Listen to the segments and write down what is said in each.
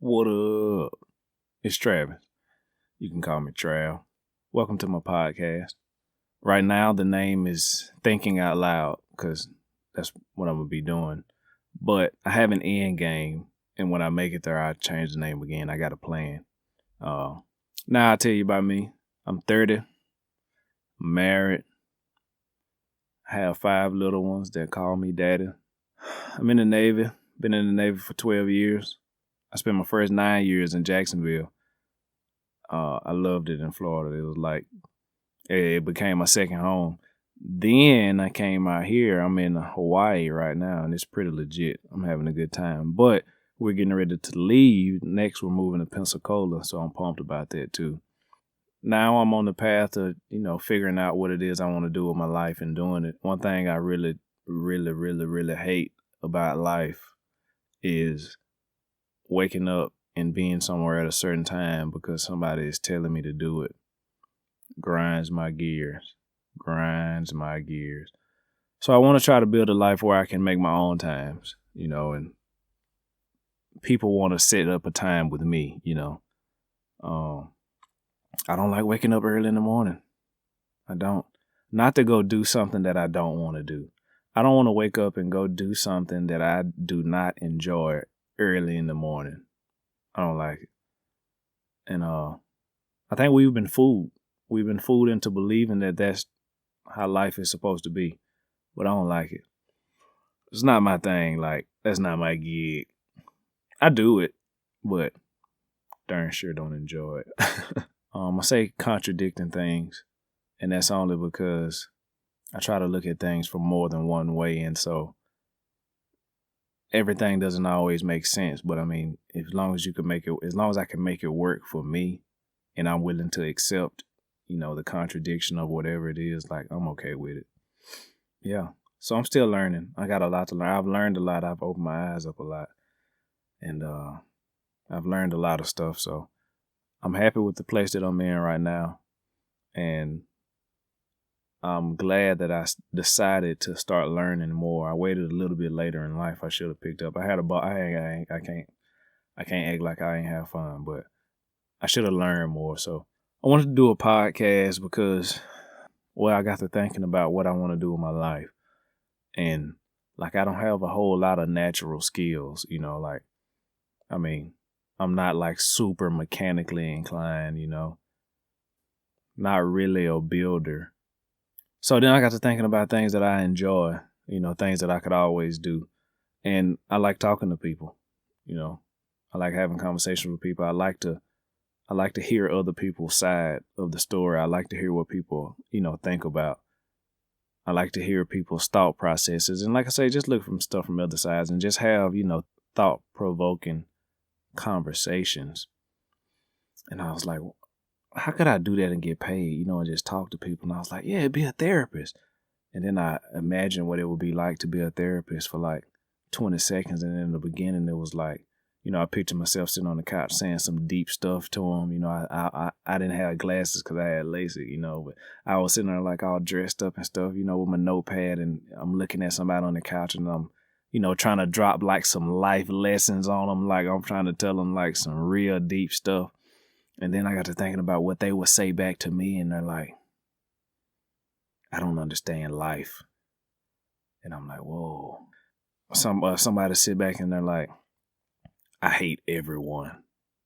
What up? It's Travis. You can call me Trav. Welcome to my podcast. Right now, the name is Thinking Out Loud because that's what I'm going to be doing. But I have an end game, and when I make it there, I'll change the name again. I got a plan. Now I'll tell you about me. I'm 30, I'm married. I have 5 little ones that call me daddy. I'm in the Navy. Been in the Navy for 12 years. I spent my first 9 years in Jacksonville. I loved it in Florida. It was like, it became my second home. Then I came out here. I'm in Hawaii right now, and it's pretty legit. I'm having a good time. But we're getting ready to leave. Next, we're moving to Pensacola, so I'm pumped about that too. Now I'm on the path to, figuring out what it is I want to do with my life and doing it. One thing I really hate about life is waking up and being somewhere at a certain time because somebody is telling me to do it. Grinds my gears. So I want to try to build a life where I can make my own times, and people want to set up a time with me, I don't like waking up early in the morning. I don't. Not to go do something that I don't want to do. I don't want to wake up and go do something that I do not enjoy early in the morning. I don't like it. And I think we've been fooled. We've been fooled into believing that that's how life is supposed to be. But I don't like it. It's not my thing. Like, that's not my gig. I do it, but darn sure don't enjoy it. I say contradicting things, and that's only because I try to look at things from more than one way, and so everything doesn't always make sense. But I mean, as long as I can make it work for me, and I'm willing to accept, the contradiction of whatever it is, like, I'm okay with it. Yeah. So I'm still learning. I got a lot to learn. I've learned a lot. I've opened my eyes up a lot, and I've learned a lot of stuff. So I'm happy with the place that I'm in right now, and I'm glad that I decided to start learning more. I waited a little bit later in life. I should have picked up. I had I can't act like I ain't have fun, but I should have learned more. So I wanted to do a podcast because, I got to thinking about what I want to do with my life, and like I don't have a whole lot of natural skills. I'm not like super mechanically inclined. Not really a builder. So then I got to thinking about things that I enjoy, things that I could always do. And I like talking to people, I like having conversations with people. I like to hear other people's side of the story. I like to hear what people, think about. I like to hear people's thought processes. And like I say, just look from stuff from other sides and just have, thought-provoking conversations. And I was like, how could I do that and get paid, and just talk to people? And I was like, yeah, be a therapist. And then I imagined what it would be like to be a therapist for like 20 seconds. And in the beginning, it was like, I pictured myself sitting on the couch saying some deep stuff to them. I didn't have glasses because I had LASIK, but I was sitting there like all dressed up and stuff, with my notepad, and I'm looking at somebody on the couch, and I'm, trying to drop like some life lessons on them. Like I'm trying to tell them like some real deep stuff. And then I got to thinking about what they would say back to me, and they're like, I don't understand life. And I'm like, whoa. Somebody sit back and they're like, I hate everyone.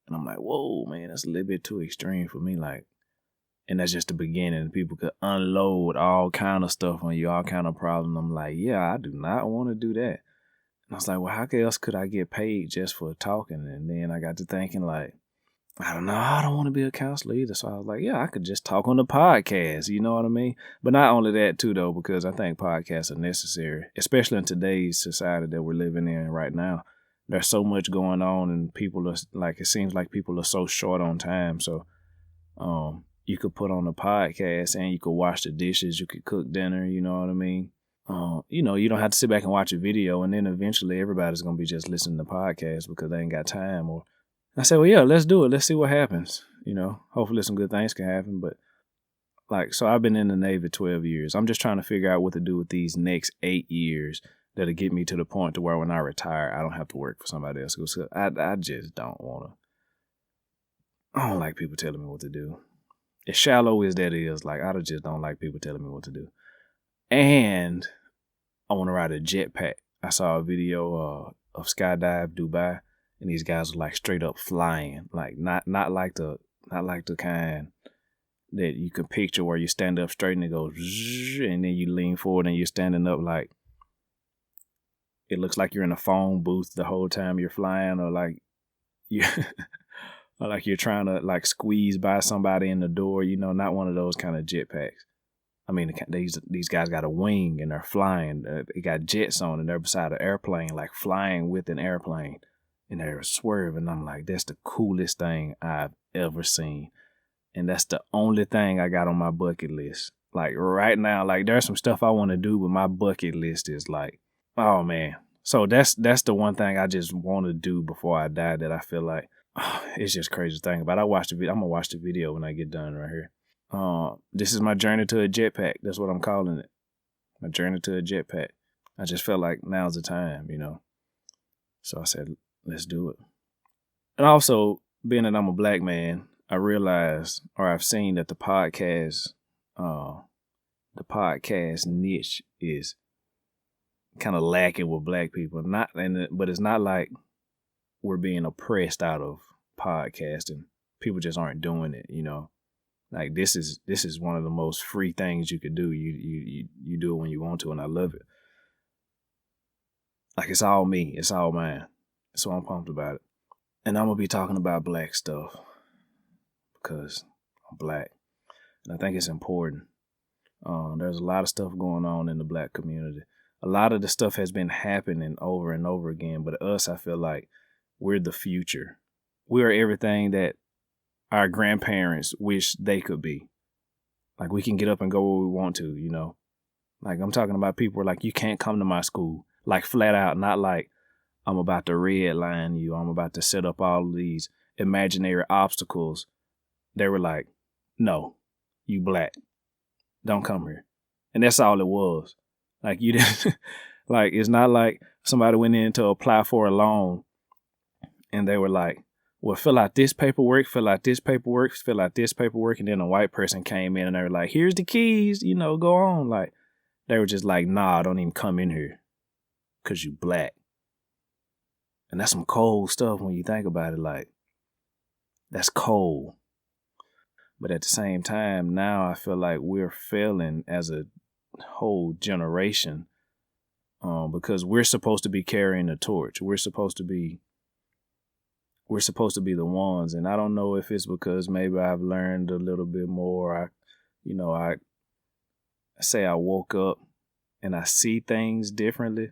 And I'm like, whoa, man, that's a little bit too extreme for me. Like, and that's just the beginning. People could unload all kind of stuff on you, all kind of problems. I'm like, yeah, I do not want to do that. And I was like, well, how else could I get paid just for talking? And then I got to thinking like, I don't know. I don't want to be a counselor either. So I was like, yeah, I could just talk on the podcast. You know what I mean? But not only that too, though, because I think podcasts are necessary, especially in today's society that we're living in right now. There's so much going on, and people are like, it seems like people are so short on time. So you could put on a podcast and you could wash the dishes. You could cook dinner. You know what I mean? You don't have to sit back and watch a video, and then eventually everybody's going to be just listening to podcasts because they ain't got time. Or I said, well, yeah, let's do it. Let's see what happens. Hopefully some good things can happen. But so I've been in the Navy 12 years. I'm just trying to figure out what to do with these next 8 years. that'll get me to the point to where when I retire, I don't have to work for somebody else. I just don't want to. I don't like people telling me what to do. As shallow as that is, like, I just don't like people telling me what to do. And I want to ride a jetpack. I saw a video of Skydive Dubai, and these guys were like straight up flying, like not like the kind that you can picture where you stand up straight and it goes, and then you lean forward and you're standing up like it looks like you're in a phone booth the whole time you're flying, or like you or like you're trying to like squeeze by somebody in the door, not one of those kind of jetpacks. I mean, these guys got a wing and they're flying. They got jets on and they're beside an airplane, like flying with an airplane, and they're swerving. I'm like, that's the coolest thing I've ever seen. And that's the only thing I got on my bucket list. Like right now, like there's some stuff I want to do, but my bucket list is like, oh man. So that's the one thing I just want to do before I die that I feel like it's just crazy to think about. I'm gonna watch the video when I get done right here. This is my journey to a jetpack. That's what I'm calling it. My journey to a jetpack. I just felt like now's the time, So I said, let's do it. And also, being that I'm a black man, I realized, or I've seen that the podcast niche is kind of lacking with black people. But it's not like we're being oppressed out of podcasting. People just aren't doing it, Like this is one of the most free things you could do. You do it when you want to, and I love it. Like it's all me, it's all mine. So I'm pumped about it. And I'm gonna be talking about black stuff because I'm black, and I think it's important. There's a lot of stuff going on in the black community. A lot of the stuff has been happening over and over again, but us, I feel like we're the future. We are everything that our grandparents wish they could be. Like we can get up and go where we want to, Like I'm talking about people like, you can't come to my school, like flat out, not like I'm about to redline you. I'm about to set up all of these imaginary obstacles. They were like, no, you black. Don't come here. And that's all it was. Like you didn't, like, it's not like somebody went in to apply for a loan and they were like, well, fill out this paperwork, fill out this paperwork, fill out this paperwork. And then a white person came in and they were like, here's the keys, go on. Like, they were just like, nah, don't even come in here because you black. And that's some cold stuff when you think about it. Like, that's cold. But at the same time, now I feel like we're failing as a whole generation because we're supposed to be carrying the torch. We're supposed to be the ones. And I don't know if it's because maybe I've learned a little bit more. I say I woke up and I see things differently.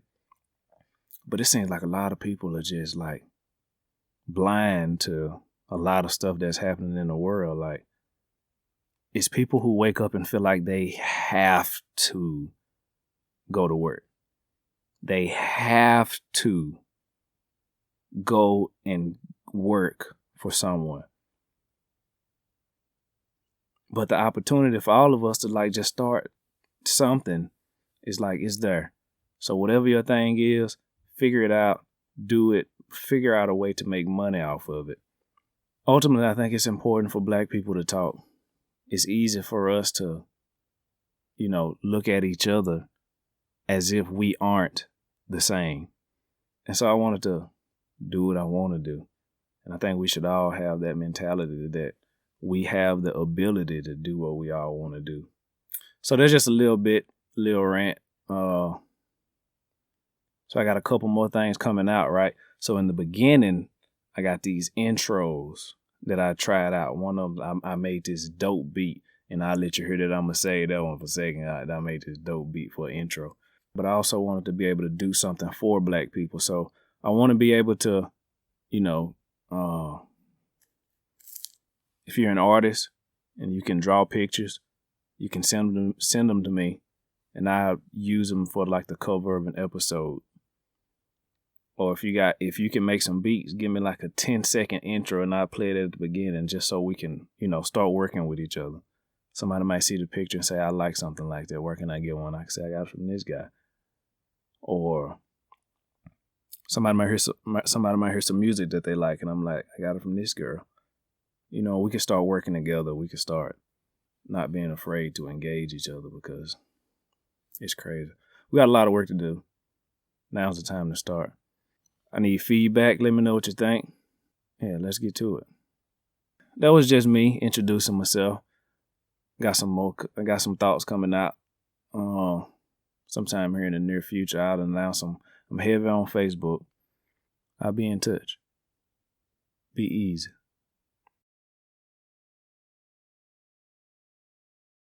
But it seems like a lot of people are just like blind to a lot of stuff that's happening in the world. Like, it's people who wake up and feel like they have to go to work. They have to go and work for someone. But the opportunity for all of us to like just start something is like, it's there. So whatever your thing is, figure it out, do it, figure out a way to make money off of it. Ultimately, I think it's important for black people to talk. It's easy for us to, look at each other as if we aren't the same. And so I wanted to do what I want to do. And I think we should all have that mentality that we have the ability to do what we all want to do. So there's just a little rant. So I got a couple more things coming out, right? So in the beginning, I got these intros that I tried out. One of them, I made this dope beat, and I'll let you hear that. I'm going to say that one for a second. I made this dope beat for an intro. But I also wanted to be able to do something for black people. So I want to be able to, if you're an artist and you can draw pictures, you can send them to me, and I'll use them for like the cover of an episode. Or if you can make some beats, give me like a 10-second intro and I'll play it at the beginning just so we can, start working with each other. Somebody might see the picture and say, I like something like that. Where can I get one? I can say, I got it from this guy. Or Somebody might hear some music that they like, and I'm like, I got it from this girl. You know, we can start working together. We can start not being afraid to engage each other because it's crazy. We got a lot of work to do. Now's the time to start. I need feedback. Let me know what you think. Yeah, let's get to it. That was just me introducing myself. I got some thoughts coming out. Sometime here in the near future, I'll announce them. I'm heavy on Facebook. I'll be in touch. Be easy.